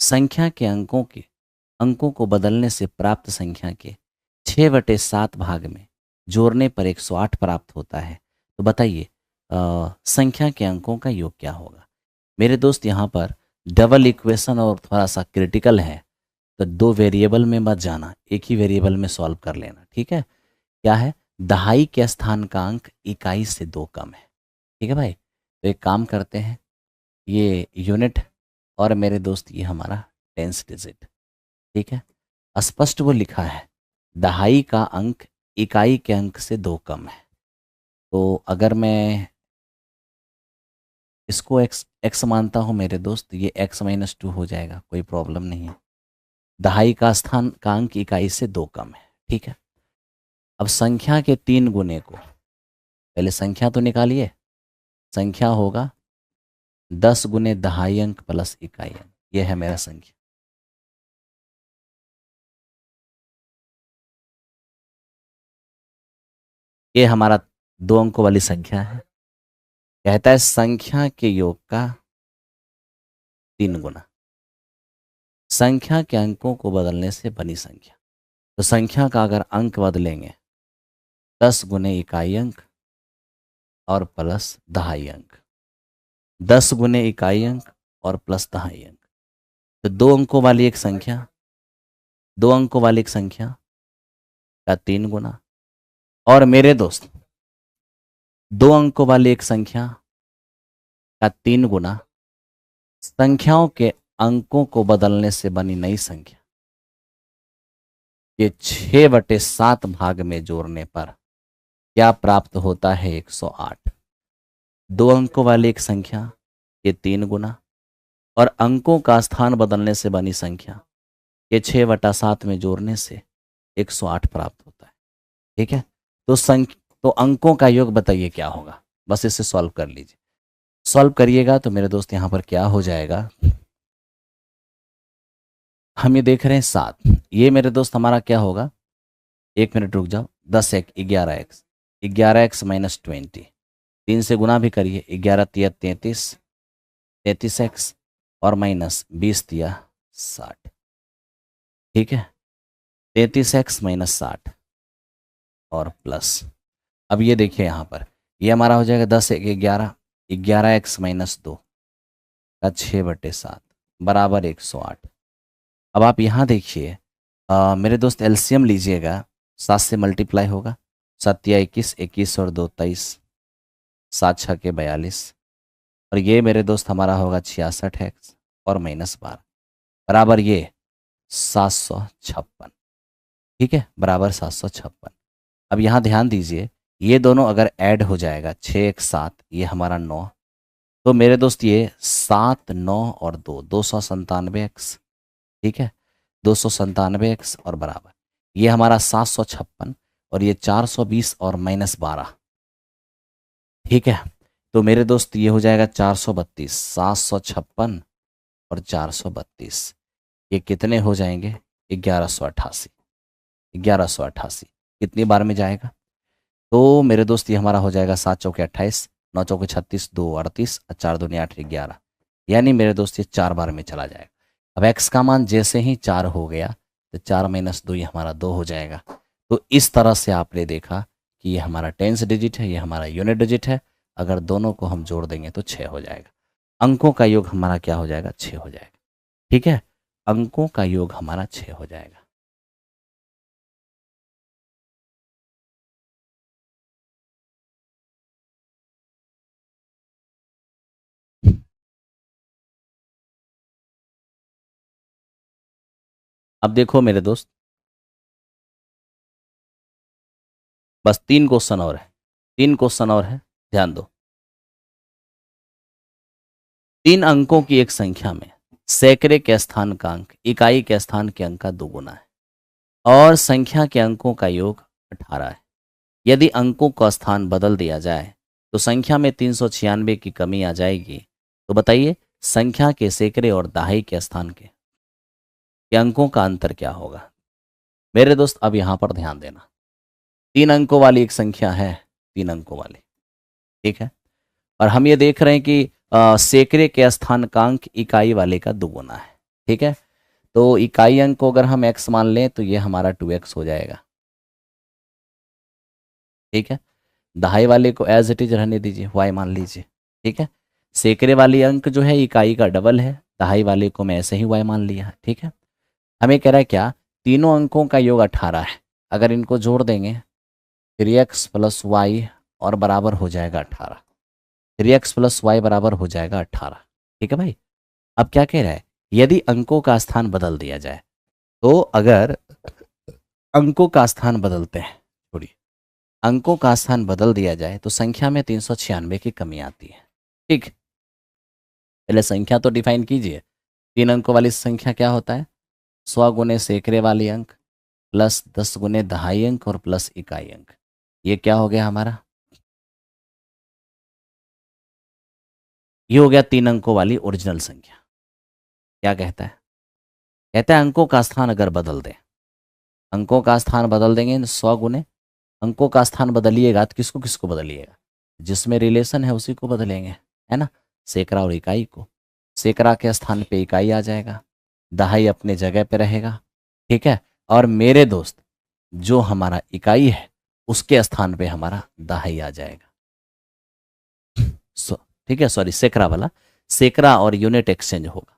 संख्या के अंकों को बदलने से प्राप्त संख्या के 6/7 भाग में जोड़ने पर 108 प्राप्त होता है। तो बताइए संख्या के अंकों का योग क्या होगा। मेरे दोस्त यहाँ पर डबल इक्वेशन और थोड़ा सा क्रिटिकल है, तो दो वेरिएबल में मत जाना, एक ही वेरिएबल में सॉल्व कर लेना, ठीक है। क्या है, दहाई के स्थान का अंक इकाई से 2 कम है, ठीक है भाई। तो एक काम करते हैं, ये यूनिट और मेरे दोस्त ये हमारा टेंस डिजिट, ठीक है। स्पष्ट वो लिखा है दहाई का अंक इकाई के अंक से 2 कम है। तो अगर मैं इसको x मानता हूँ मेरे दोस्त, ये x-2 हो जाएगा, कोई प्रॉब्लम नहीं है। दहाई का स्थान का अंक इकाई से 2 कम है, ठीक है। अब संख्या के 3 गुने को, पहले संख्या तो निकालिए। संख्या होगा 10 गुने दहाई अंक प्लस इकाई अंक, ये है मेरा संख्या। ये हमारा 2 अंकों वाली संख्या है। कहता है संख्या के योग का 3 गुना, संख्या के अंकों को बदलने से बनी संख्या। तो संख्या का अगर अंक बदलेंगे 10 गुने इकाई अंक और प्लस दहाई अंक, 10 गुने इकाई अंक और प्लस दहाई अंक। तो 2 अंकों वाली एक संख्या, 2 अंकों वाली एक संख्या का 3 गुना, और मेरे दोस्त 2 अंकों वाली एक संख्या का 3 गुना संख्याओं के अंकों को बदलने से बनी नई संख्या के 6/7 भाग में जोड़ने पर क्या प्राप्त होता है, 108। 2 अंकों वाली एक संख्या के 3 गुना और अंकों का स्थान बदलने से बनी संख्या के 6/7 में जोड़ने से 108 प्राप्त होता है, ठीक है। तो अंकों का योग बताइए क्या होगा, बस इसे सॉल्व कर लीजिए। सॉल्व करिएगा तो मेरे दोस्त यहाँ पर क्या हो जाएगा, हम ये देख रहे हैं 7, ये मेरे दोस्त हमारा क्या होगा, 1 मिनट रुक जाओ, 10 एक 11x, 11x - 20, 3 से गुना भी करिए, 11 तिया 33, 33x और माइनस 20 तिया 60, ठीक है। 33x - 60 और प्लस, अब ये देखिए यहाँ पर ये हमारा हो जाएगा 10 एक 11, 11x - 2 का 6/7 बराबर 108। अब आप यहाँ देखिए मेरे दोस्त एलसीएम लीजिएगा, 7 से मल्टीप्लाई होगा, 7 या 21, 21 और 2 23, 7 6 के 42, और ये मेरे दोस्त हमारा होगा 66x और -12 बराबर ये 756, ठीक है, बराबर 756। अब यहाँ ध्यान दीजिए, ये दोनों अगर ऐड हो जाएगा 6 1 7, ये हमारा 9, तो मेरे दोस्त ये 7 9 और 2 297x, ठीक है, 297x और बराबर ये हमारा 756 और ये 420 और -12, ठीक है। तो मेरे दोस्त ये हो जाएगा 432, 756 और 432, ये कितने हो जाएंगे, 1188। 1188 कितनी बार में जाएगा, तो मेरे दोस्त ये हमारा हो जाएगा 7 चौके 28, 9 चौके 36, 2 38, 4 दूनी 8 11, यानी मेरे दोस्त ये 4 बार में चला जाएगा। अब x का मान जैसे ही 4 हो गया तो 4 - 2 ये हमारा 2 हो जाएगा। तो इस तरह से आपने देखा कि ये हमारा टेंस डिजिट है, ये हमारा यूनिट डिजिट है, अगर दोनों को हम जोड़ देंगे तो 6 हो जाएगा। अंकों का योग हमारा क्या हो जाएगा, 6 हो जाएगा, ठीक है। अंकों का योग हमारा 6 हो जाएगा। अब देखो मेरे दोस्त, बस 3 क्वेश्चन और है, 3 क्वेश्चन और है, ध्यान दो। 3 अंकों की एक संख्या में सैकड़े के स्थान का अंक इकाई के स्थान के अंक का 2 गुना है और संख्या के अंकों का योग 18 है। यदि अंकों का स्थान बदल दिया जाए तो संख्या में 396 की कमी आ जाएगी। तो बताइए संख्या के सैकड़े और दहाई के स्थान के अंकों का अंतर क्या होगा। मेरे दोस्त अब यहाँ पर ध्यान देना, 3 अंकों वाली एक संख्या है, 3 अंकों वाली, ठीक है, और हम ये देख रहे हैं कि सैकड़े के स्थान का अंक इकाई वाले का 2 गुना है, ठीक है, तो इकाई अंक को अगर हम x मान लें तो ये हमारा 2x हो जाएगा। ठीक है, दहाई वाले को एज इट इज रहने दीजिए, y मान लीजिए। ठीक है, सैकड़े वाली अंक जो है इकाई का डबल है, दहाई वाले को मैं ऐसे ही y मान लिया। ठीक है, हमें कह रहा है क्या, तीनों अंकों का योग 18 है, अगर इनको जोड़ देंगे 3x प्लस वाई और बराबर हो जाएगा 18। 3x प्लस वाई बराबर हो जाएगा 18। ठीक है भाई, अब क्या कह रहा है, यदि अंकों का स्थान बदल दिया जाए, तो अगर अंकों का स्थान बदलते हैं, छोड़िए, अंकों का स्थान बदल दिया जाए तो संख्या में 396 की कमी आती है। ठीक, पहले संख्या तो डिफाइन कीजिए। तीन अंकों वाली संख्या क्या होता है, 100 गुने सैकड़े वाली अंक प्लस 10 गुने दहाई अंक और प्लस इकाई अंक। ये क्या हो गया हमारा, ये हो गया तीन अंकों वाली ओरिजिनल संख्या। क्या कहता है, कहता है अंकों का स्थान अगर बदल दें, अंकों का स्थान बदल देंगे 100 गुने, अंकों का स्थान बदलिएगा तो किसको किसको बदलिएगा, जिसमें रिलेशन है उसी को बदलेंगे, है ना, सैकड़ा और इकाई को। सैकड़ा के स्थान पे इकाई आ जाएगा, दहाई अपने जगह पे रहेगा। ठीक है, और मेरे दोस्त जो हमारा इकाई है उसके स्थान पे हमारा दहाई आ जाएगा। ठीक है, सॉरी, सैकड़ा वाला, सैकड़ा और यूनिट एक्सचेंज होगा।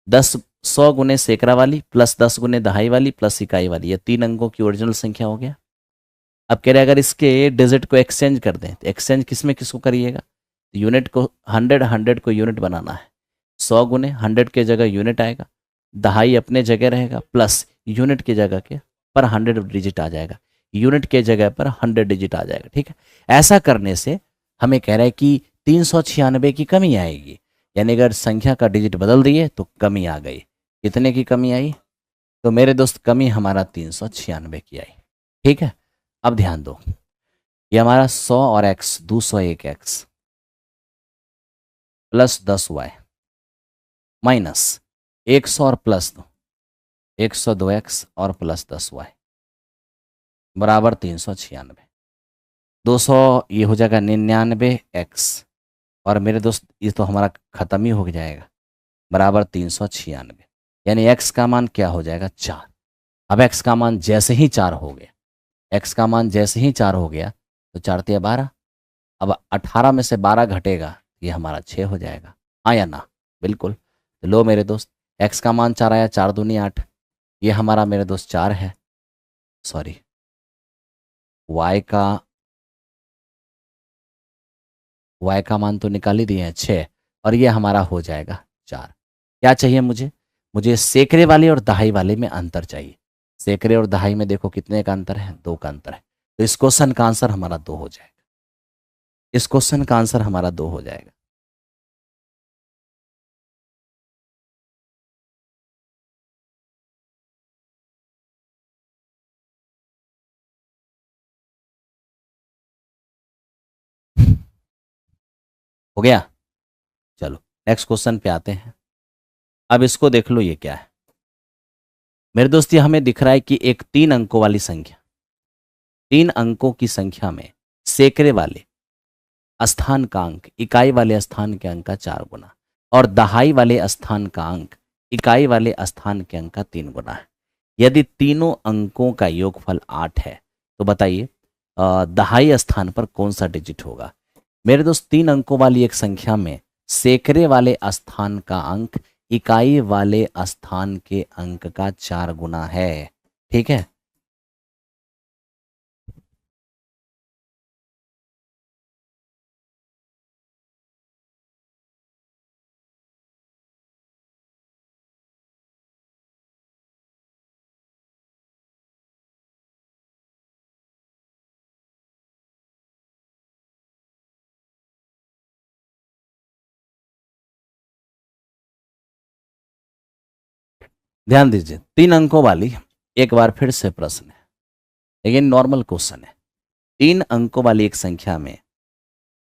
100 गुने सैकड़ा वाली प्लस 10 गुने दहाई वाली प्लस इकाई वाली, ये तीन अंकों की ओरिजिनल संख्या हो गया। अब कह रहे हैं अगर इसके डिजिट को एक्सचेंज कर दें तो एक्सचेंज किस में किसको करिएगा, तो यूनिट को 100 को यूनिट बनाना है, 100 गुने 100 के जगह यूनिट आएगा, दहाई अपने जगह रहेगा प्लस यूनिट की जगह के पर 100 डिजिट आ जाएगा, यूनिट के जगह पर 100 डिजिट आ जाएगा। ठीक है, ऐसा करने से हमें कह रहा है कि 396 की कमी आएगी, यानी अगर संख्या का डिजिट बदल दिए तो कमी आ गई। कितने की कमी आई, तो मेरे दोस्त कमी हमारा 396 की आई। ठीक है, अब ध्यान दो, ये हमारा 100 और x 201x plus 10y minus 100 और प्लस 2 102x और प्लस 10y बराबर 396। 200 ये हो जाएगा 99x, और मेरे दोस्त ये तो हमारा खत्म ही हो जाएगा, बराबर 396, यानी x का मान क्या हो जाएगा 4। अब x का मान जैसे ही 4 हो गया, x का मान जैसे ही 4 हो गया तो 4 तिया 12, अब 18 में से 12 घटेगा, ये हमारा 6 हो जाएगा। हाँ या ना, बिल्कुल। तो लो मेरे दोस्त, x का मान 4 आया, 4 दूनी 8, ये हमारा मेरे दोस्त 4 है, सॉरी y का मान तो निकाल ही दिए हैं 6, और ये हमारा हो जाएगा 4। क्या चाहिए मुझे, मुझे सैकड़े वाले और दहाई वाले में अंतर चाहिए। सैकड़े और दहाई में देखो कितने का अंतर है, 2 का अंतर है, तो इस क्वेश्चन का आंसर हमारा 2 हो जाएगा। इस क्वेश्चन का आंसर हमारा 2 हो जाएगा। हो गया, चलो नेक्स्ट क्वेश्चन पे आते हैं। अब इसको देख लो, ये क्या है मेरे दोस्त, ये हमें दिख रहा है कि एक 3 अंकों वाली संख्या, 3 अंकों की संख्या में सैकड़े वाले स्थान का अंक इकाई वाले स्थान के अंक का 4 गुना और दहाई वाले स्थान का अंक इकाई वाले स्थान के अंक का 3 गुना है। यदि तीनों अंकों का योगफल 8 है तो बताइए दहाई स्थान पर कौन सा डिजिट होगा। मेरे दोस्त 3 अंकों वाली एक संख्या में सैकड़े वाले स्थान का अंक इकाई वाले स्थान के अंक का 4 गुना है। ठीक है, ध्यान दीजिए, 3 अंकों वाली, एक बार फिर से प्रश्न है, लेकिन नॉर्मल क्वेश्चन है। 3 अंकों वाली एक संख्या में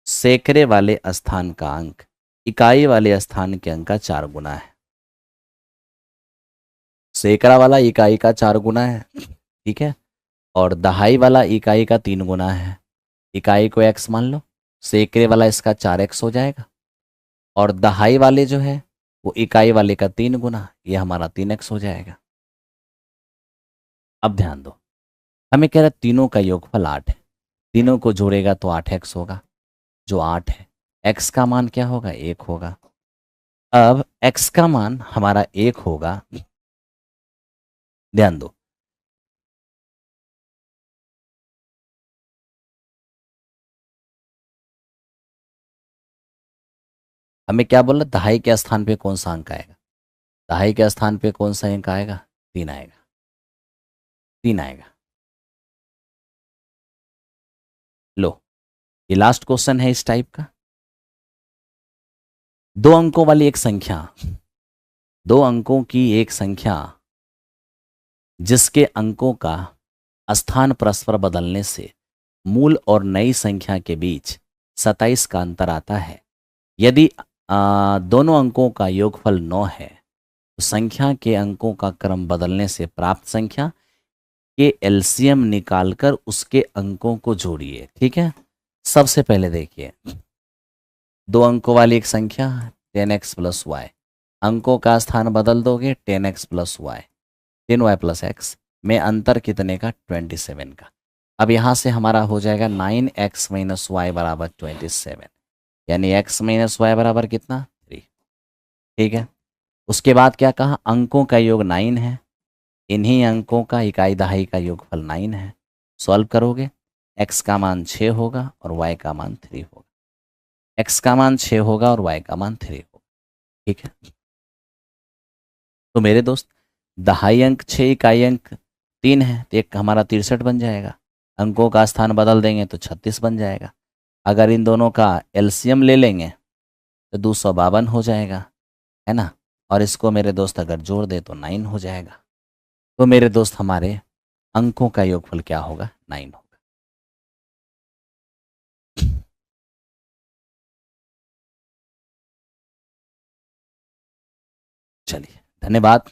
सैकड़े वाले स्थान का अंक इकाई वाले स्थान के अंक का 4 गुना है। सैकड़ा वाला इकाई का 4 गुना है, ठीक है, और दहाई वाला इकाई का 3 गुना है। इकाई को x मान लो, सैकड़े वाला इसका 4x हो जाएगा, और दहाई वाले जो है वो इकाई वाले का 3 गुना, ये हमारा 3x हो जाएगा। अब ध्यान दो, हमें कह रहा है तीनों का योगफल 8 है, तीनों को जोड़ेगा तो 8x होगा, जो 8 है। x का मान क्या होगा? 1 होगा। अब x का मान हमारा 1 होगा। ध्यान दो, हमें क्या बोला? दहाई के स्थान पे कौन सा अंक आएगा? दहाई के स्थान पे कौन सा अंक आएगा? 3 आएगा, 3 आएगा। लो, ये लास्ट क्वेश्चन है इस टाइप का। 2 अंकों वाली एक संख्या, 2 अंकों की एक संख्या जिसके अंकों का स्थान परस्पर बदलने से मूल और नई संख्या के बीच 27 का अंतर आता है। यदि दोनों अंकों का योगफल 9 है तो संख्या के अंकों का क्रम बदलने से प्राप्त संख्या के एलसीएम निकालकर उसके अंकों को जोड़िए। ठीक है, सबसे पहले देखिए, 2 अंकों वाली एक संख्या 10x प्लस वाई, अंकों का स्थान बदल दोगे 10x plus Y, 10y plus x में अंतर कितने का? 27 का। अब यहाँ से हमारा हो जाएगा 9x माइनस वाई बराबर 27, यानी x माइनस वाई बराबर कितना? 3। ठीक है, उसके बाद क्या कहा? अंकों का योग 9 है, इन्हीं अंकों का इकाई दहाई का योगफल 9 है। सॉल्व करोगे, x का मान 6 होगा और y का मान 3 होगा। x का मान 6 होगा और y का मान 3 होगा। ठीक है, तो मेरे दोस्त दहाई अंक 6, इकाई अंक 3 है, तो एक हमारा 63 बन जाएगा। अंकों का स्थान बदल देंगे तो 36 बन जाएगा। अगर इन दोनों का एलसीएम ले लेंगे तो 252 हो जाएगा, है ना। और इसको मेरे दोस्त अगर जोड़ दे तो 9 हो जाएगा। तो मेरे दोस्त हमारे अंकों का योगफल क्या होगा? 9 होगा। चलिए, धन्यवाद।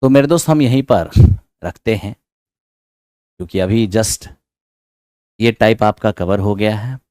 तो मेरे दोस्त हम यहीं पर रखते हैं, क्योंकि अभी जस्ट ये टाइप आपका कवर हो गया है।